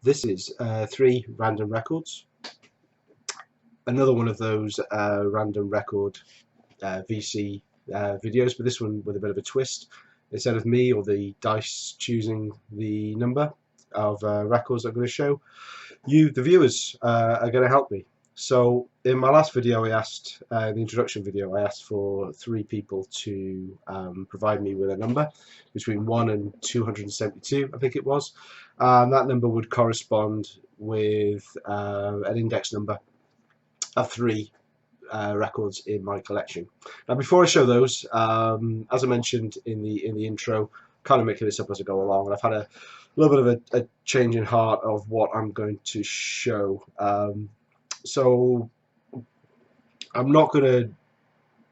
This is 3 random records. Another one of those random record VC videos, but this one with a bit of a twist. Instead of me or the dice choosing the number of records I'm going to show, you, the viewers, are going to help me. So in my last video, I asked, the introduction video, I asked for 3 people to provide me with a number between 1 and 272, I think it was. And that number would correspond with an index number of 3 records in my collection. Now, before I show those, as I mentioned in the intro, kind of making this up as I go along, and I've had a little bit of a change in heart of what I'm going to show. So I'm not going to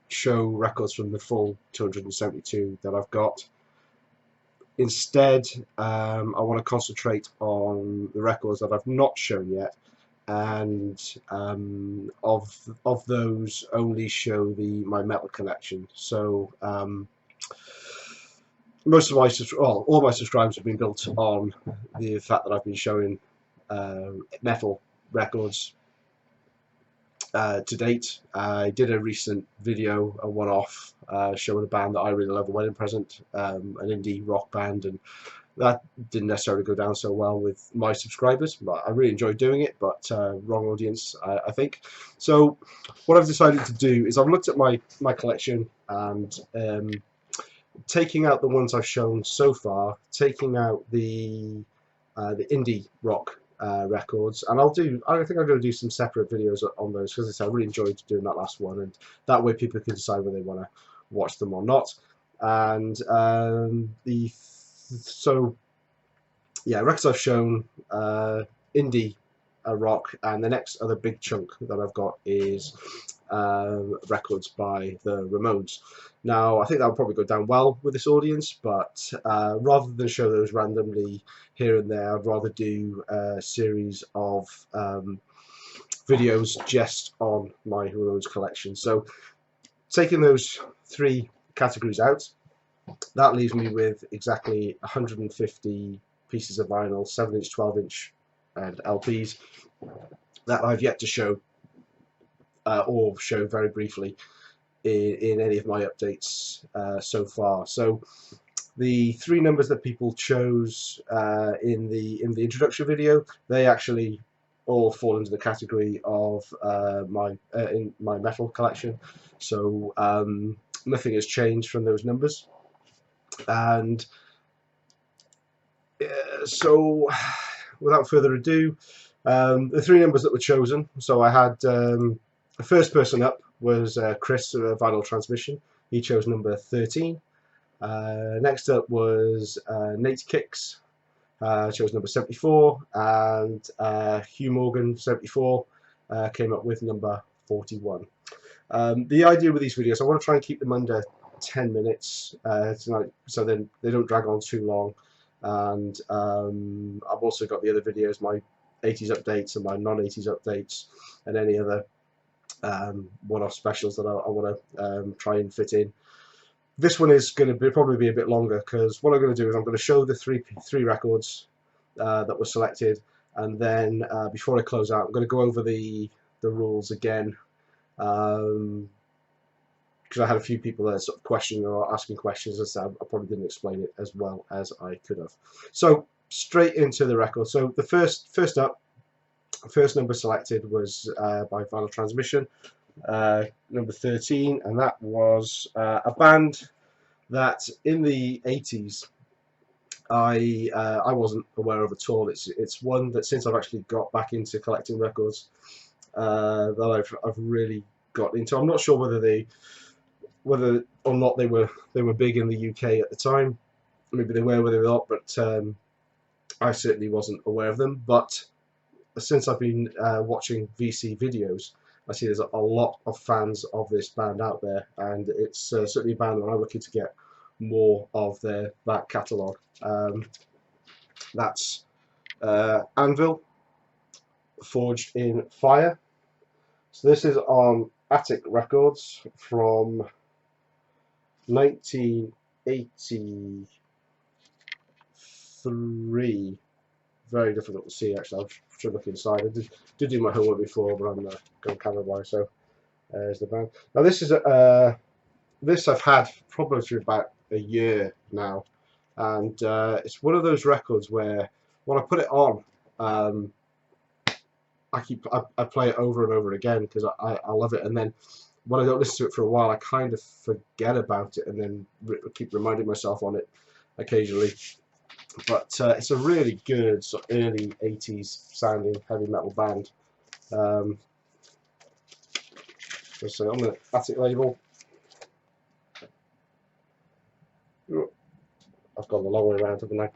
show records from the full 272 that I've got. Instead, I want to concentrate on the records that I've not shown yet, and of those, only show my metal collection. So most of all my subscribers have been built on the fact that I've been showing metal records to date. I did a recent video, a one-off, showing a band that I really love, a wedding present, an indie rock band, and that didn't necessarily go down so well with my subscribers, but I really enjoyed doing it, but wrong audience, I think. So what I've decided to do is I've looked at my collection, and taking out the ones I've shown so far, taking out the indie rock records, and I think I'm going to do some separate videos on those, because I really enjoyed doing that last one, and that way people can decide whether they want to watch them or not. And so yeah, records I've shown, indie rock, and the next other big chunk that I've got is records by the Ramones. Now, I think that would probably go down well with this audience, but rather than show those randomly here and there, I'd rather do a series of videos just on my Ramones collection. So taking those 3 categories out, that leaves me with exactly 150 pieces of vinyl, 7-inch, 12-inch, and LPs that I've yet to show, or show very briefly in any of my updates so far. So the 3 numbers that people chose in the introduction video, they actually all fall into the category of in my metal collection. So nothing has changed from those numbers. And so without further ado, the 3 numbers that were chosen, so I had the first person up was Chris, Vinyl Transmission. He chose number 13. Next up was Nate Kicks, chose number 74, and Hugh Morgan, 74, came up with number 41. The idea with these videos, I want to try and keep them under 10 minutes tonight, so then they don't drag on too long. And I've also got the other videos, my 80s updates and my non-80s updates, and any other one-off specials that I want to try and fit in. This one is going to probably be a bit longer, because what I'm going to do is I'm going to show the three records that were selected, and then before I close out, I'm going to go over the rules again, because I had a few people that sort of questioning or asking questions, and so I probably didn't explain it as well as I could have. So straight into the record. So the first number selected was by Vinyl Transmission, number 13, and that was a band that in the 80s I wasn't aware of at all. It's one that since I've actually got back into collecting records that I've really got into. I'm not sure whether or not they were big in the UK at the time. Maybe they were, whether they were not, but I certainly wasn't aware of them. But since I've been watching VC videos, I see there's a lot of fans of this band out there, and it's certainly a band that I'm looking to get more of their back catalogue. That's Anvil, Forged in Fire. So this is on Attic Records from 1983, very difficult to see actually. I should look inside. I did do my homework before, but I'm going camera blind. So there's the band. Now this is this I've had probably for about a year now, and it's one of those records where when I put it on, I play it over and over again because I love it, and then when I don't listen to it for a while, I kind of forget about it, and then keep reminding myself on it occasionally. But it's a really good sort of early 80s sounding heavy metal band. So on the Attic label, I've gone the long way around, haven't I?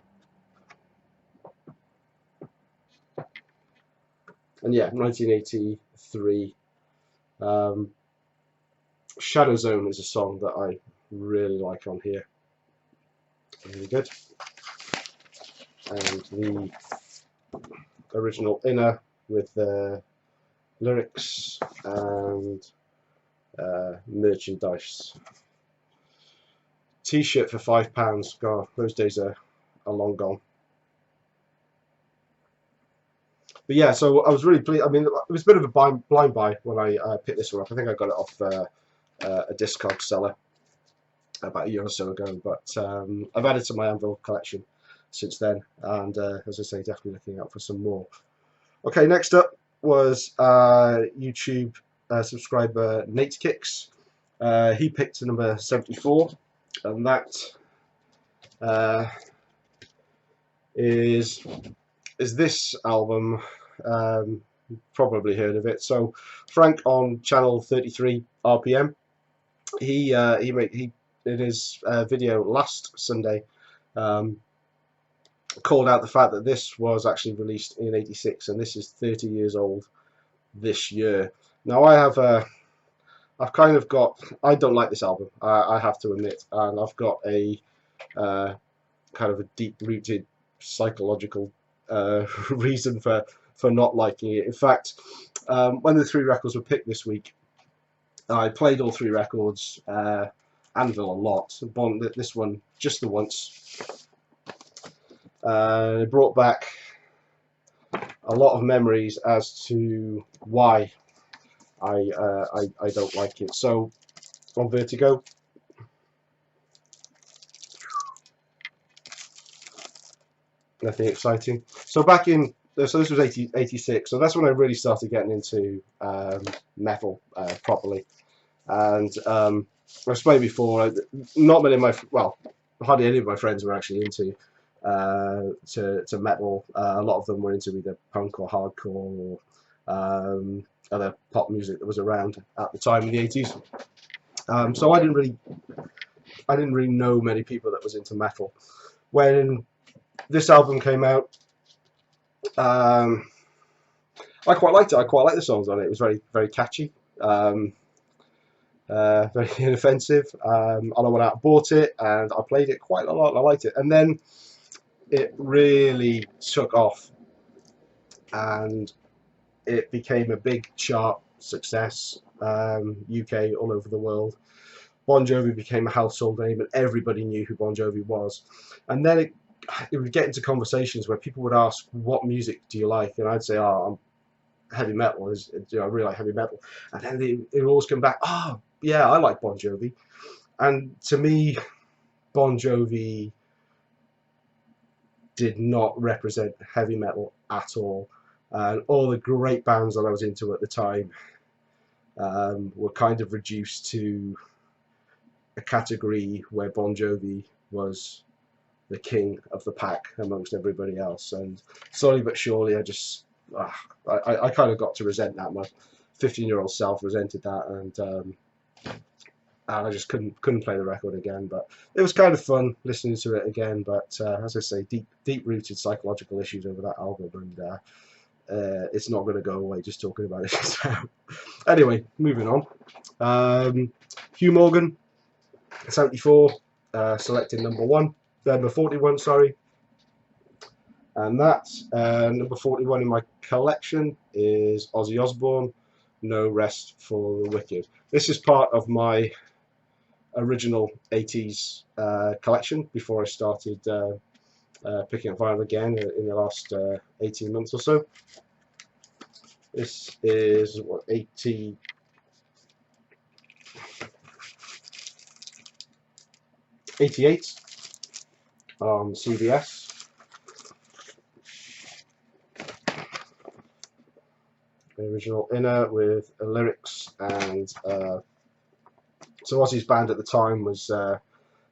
And yeah, 1983. Shadow Zone is a song that I really like on here. Really good. And the original inner with the lyrics and merchandise. T-shirt for £5. God, those days are long gone. But yeah, so I was really pleased. I mean, it was a bit of a blind buy when I picked this one up. I think I got it off a Discog seller about a year or so ago. But I've added to my Anvil collection since then, and as I say, definitely looking out for some more. Okay, next up was YouTube subscriber Nate Kicks. He picked number 74, and that is this album. Probably heard of it. So Frank on channel 33 RPM, he in his video last Sunday called out the fact that this was actually released in '86, and this is 30 years old this year. Now I've kind of got, I don't like this album, I have to admit, and I've got a kind of a deep-rooted psychological reason for not liking it. In fact, when the 3 records were picked this week, I played all 3 records, Anvil a lot, this one just the once. It brought back a lot of memories as to why I don't like it. So on Vertigo, nothing exciting. So back in, so this was 86, so that's when I really started getting into metal properly. And I've explained before, not many of my, well, hardly any of my friends were actually into to metal. A lot of them were into either punk or hardcore or other pop music that was around at the time in the 80s. So I didn't really know many people that was into metal. When this album came out, I quite liked it. I quite liked the songs on it. It was very, very catchy, very inoffensive. And I went out and bought it, and I played it quite a lot. And I liked it, and then it really took off, and it became a big chart success, UK, all over the world. Bon Jovi became a household name, and everybody knew who Bon Jovi was. And then it would get into conversations where people would ask, "What music do you like?" And I'd say, "Oh, I'm heavy metal. I really like heavy metal." And then they would always come back, "Oh, yeah, I like Bon Jovi." And to me, Bon Jovi did not represent heavy metal at all. And all the great bands that I was into at the time were kind of reduced to a category where Bon Jovi was the king of the pack amongst everybody else. And slowly but surely, I kind of got to resent that. My 15-year-old self resented that, and I just couldn't play the record again. But it was kind of fun listening to it again. But as I say, deep-rooted psychological issues over that album, and it's not going to go away just talking about it. Anyway, moving on. Hugh Morgan, 74, selected number 41, sorry. And that number 41 in my collection is Ozzy Osbourne, No Rest for the Wicked. This is part of my original 80s collection before I started picking up vinyl again in the last 18 months or so. This is what 88 on CBS. The original inner with lyrics, and so Ozzy's band at the time was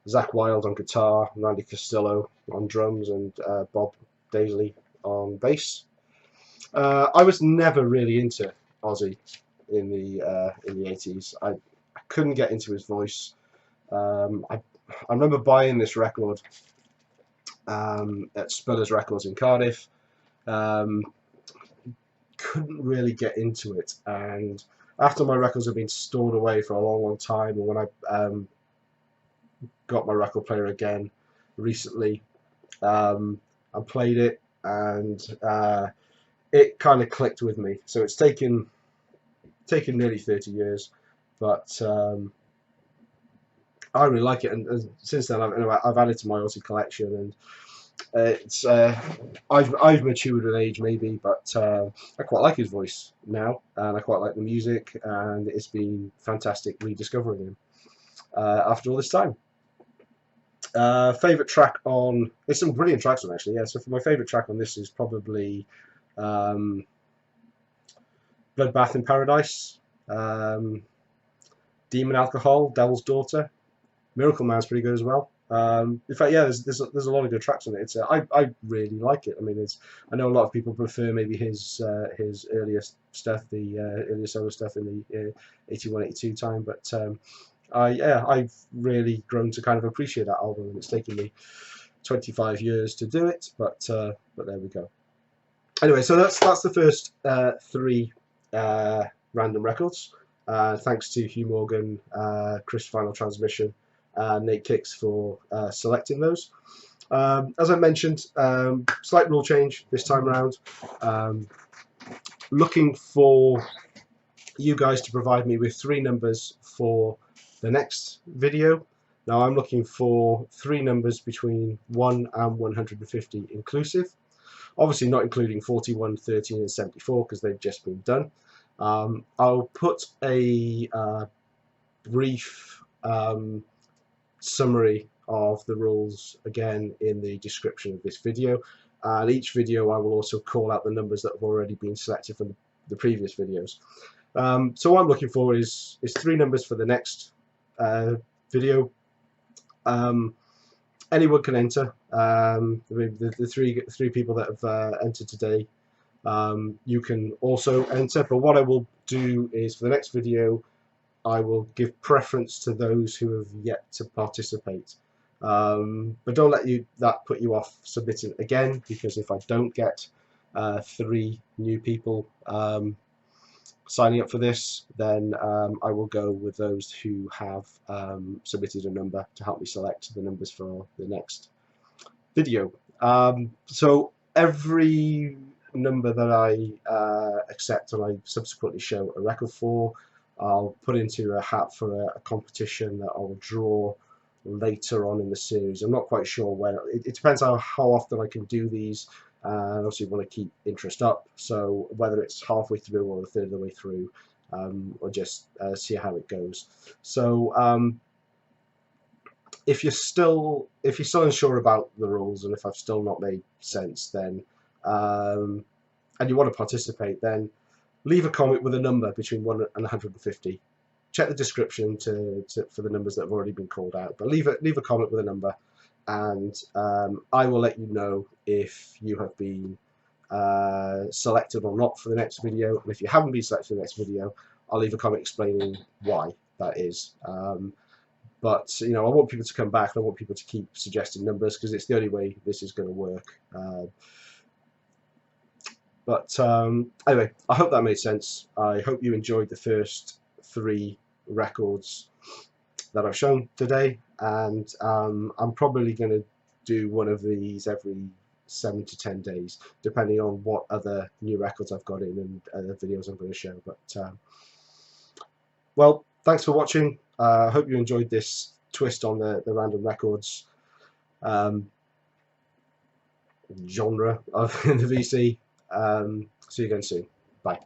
Zakk Wylde on guitar, Randy Castillo on drums, and Bob Daisley on bass. I was never really into Ozzy in the 80s. I couldn't get into his voice. I remember buying this record at Spillers Records in Cardiff. Couldn't really get into it, and after my records had been stored away for a long time, and when I got my record player again recently, I played it, and it kind of clicked with me. So it's taken nearly 30 years, but I really like it, and since then I've added to my Aussie collection, and it's I've matured with age maybe, but I quite like his voice now, and I quite like the music, and it's been fantastic rediscovering him after all this time. Favorite track on, there's some brilliant tracks on actually, yeah. So for my favorite track on this is probably Bloodbath in Paradise, Demon Alcohol, Devil's Daughter, Miracle Man's pretty good as well. In fact, yeah, there's a lot of good tracks on it. It's I really like it. I mean, I know a lot of people prefer maybe his earlier stuff, the earlier solo stuff in the 81, 82 time, but I've really grown to kind of appreciate that album, and it's taken me 25 years to do it, but there we go. Anyway, so that's the first three random records. Thanks to Hugh Morgan, Chris Final Transmission, Nate Kicks for selecting those. As I mentioned, slight rule change this time around. Looking for you guys to provide me with 3 numbers for the next video. Now I'm looking for 3 numbers between 1 and 150 inclusive. Obviously not including 41, 13 and 74 because they've just been done. I'll put a brief summary of the rules again in the description of this video, and each video I will also call out the numbers that have already been selected from the previous videos. So what I'm looking for is 3 numbers for the next video. Anyone can enter. The three people that have entered today, you can also enter, but what I will do is for the next video I will give preference to those who have yet to participate. But don't let that put you off submitting again, because if I don't get 3 new people signing up for this, then I will go with those who have submitted a number to help me select the numbers for the next video. So every number that I accept and I subsequently show a record for, I'll put into a hat for a competition that I'll draw later on in the series. I'm not quite sure when. It depends on how often I can do these, and obviously want to keep interest up, so whether it's halfway through or a third of the way through, or just see how it goes. So if you're still unsure about the rules, and if I've still not made sense, then and you want to participate, then leave a comment with a number between 1 and 150. Check the description for the numbers that have already been called out, but leave a comment with a number, and I will let you know if you have been selected or not for the next video. And if you haven't been selected for the next video, I'll leave a comment explaining why that is. But you know, I want people to come back, and I want people to keep suggesting numbers, because it's the only way this is going to work. But anyway, I hope that made sense. I hope you enjoyed the first 3 records that I've shown today, and I'm probably going to do one of these every 7 to 10 days, depending on what other new records I've got in and other videos I'm going to show. But well, thanks for watching. I hope you enjoyed this twist on the random records. genre of the VC. See you again soon. Bye.